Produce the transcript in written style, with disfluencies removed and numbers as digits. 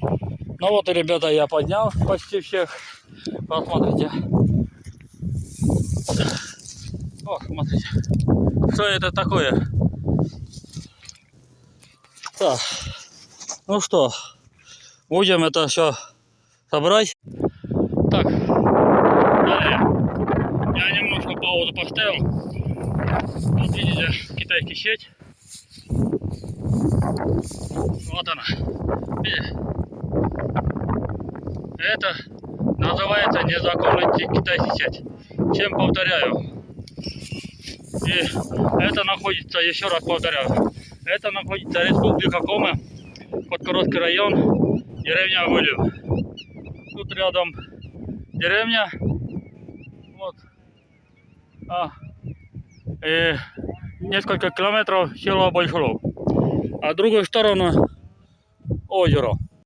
Ну вот и, ребята, я поднял почти всех. Посмотрите. О, смотрите. Что это такое? Так. Ну что, будем это все собрать. Так. Далее. Я немножко паузу поставил. Вот видите, китайский сеть. Вот она. Видите? Это называется незаконная китайская сеть. Чем повторяю. И это находится, еще раз повторяю, это находится Республика Коми, Подкородский район, деревня Вылев. Тут рядом деревня. Вот. И несколько километров село Большулов. А другую сторону озеро.